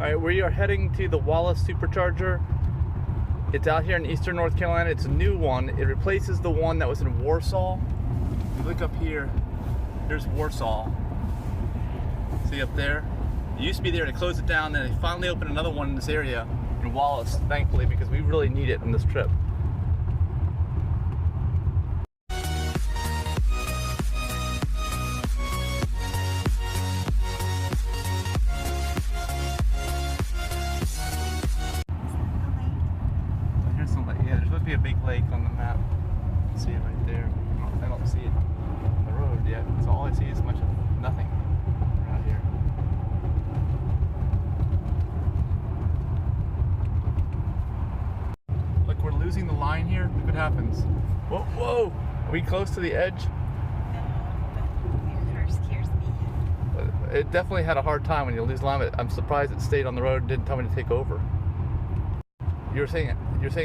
Alright, we are heading to the Wallace Supercharger. It's out here in eastern North Carolina. It's a new one. It replaces the one that was in Warsaw. If you look up here, there's Warsaw. See up there? It used to be there, they closed it down, then they finally opened another one in this area in Wallace, thankfully, because we really need it on this trip. Yeah, there's supposed to be a big lake on the map. See it right there. I don't see it on the road yet, so all I see is a bunch of nothing around here. Look, we're losing the line here. Look what happens. Whoa, whoa! Are we close to the edge? No, but your car scares me. It definitely had a hard time when you lose line, but I'm surprised it stayed on the road and didn't tell me to take over. You're saying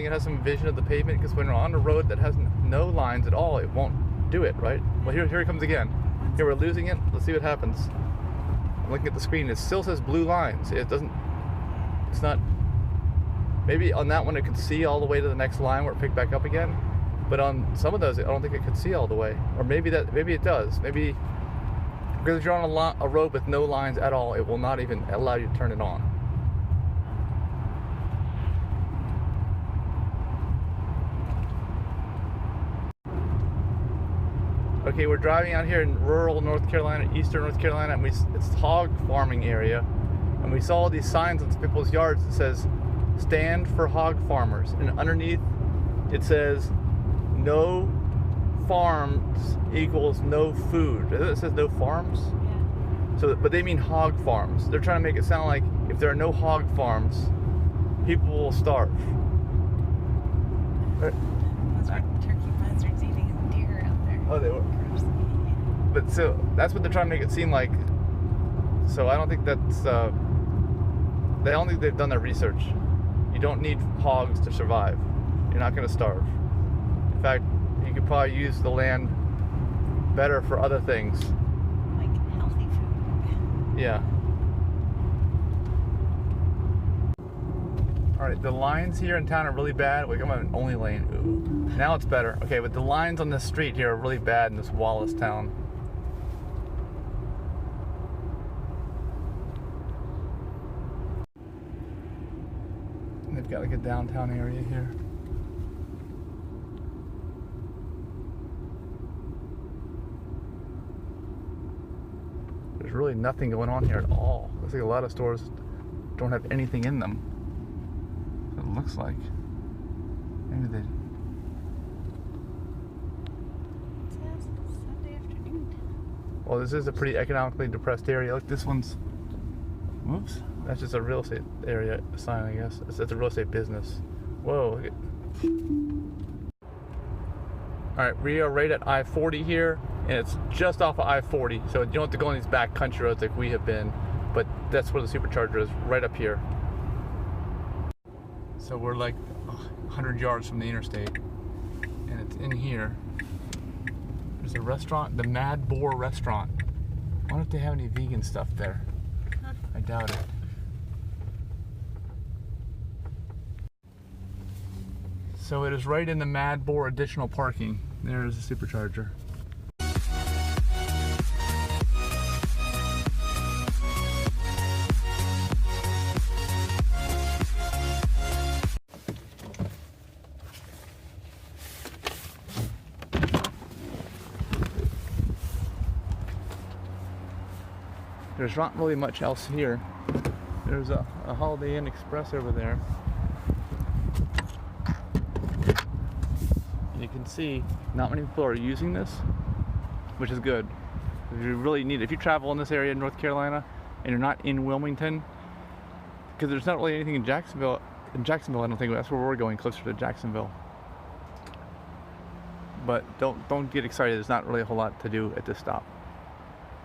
it has some vision of the pavement, because when we're on a road that has no lines at all, it won't do it, right? Well, here it comes again. Here, we're losing it. Let's see what happens. I'm looking at the screen. It still says blue lines. It's not, maybe on that one it could see all the way to the next line where it picked back up again. But on some of those, I don't think it could see all the way. Or maybe it does. Maybe, because if you're on a road with no lines at all, it will not even allow you to turn it on. Okay, we're driving out here in rural North Carolina, eastern North Carolina, and it's hog farming area. And we saw these signs on people's yards that says, "Stand for hog farmers." And underneath it says, "No farms equals no food." It says no farms? Yeah. So, but they mean hog farms. They're trying to make it sound like if there are no hog farms, people will starve. Those were turkey buzzards eating deer out there. Oh, they were. But so that's what they're trying to make it seem like. So I don't think that's. I don't think they've done their research. You don't need hogs to survive. You're not going to starve. In fact, you could probably use the land better for other things. Like healthy food. Yeah. Alright, the lines here in town are really bad. Wait, I'm on an only lane. Ooh. Now it's better. Okay, but the lines on this street here are really bad in this Wallace town. And they've got like a downtown area here. There's really nothing going on here at all. Looks like a lot of stores don't have anything in them. It looks like. Maybe they. It says Sunday afternoon. Well, this is a pretty economically depressed area. Look, this one's. Whoops. That's just a real estate area sign, I guess. It's a real estate business. Whoa. Look at. Alright, we are right at I-40 here, and it's just off of I-40, so you don't have to go on these back country roads like we have been, but that's where the Supercharger is, right up here. So we're like 100 yards from the interstate, and it's in here. There's a restaurant, the Mad Boar Restaurant. I wonder if they have any vegan stuff there. Huh. I doubt it. So it is right in the Mad Boar additional parking. There's the Supercharger. There's not really much else here. There's a Holiday Inn Express over there. And you can see not many people are using this, which is good. You really need it. If you travel in this area in North Carolina and you're not in Wilmington, because there's not really anything in Jacksonville. In Jacksonville, I don't think that's where we're going, closer to Jacksonville. But don't get excited. There's not really a whole lot to do at this stop.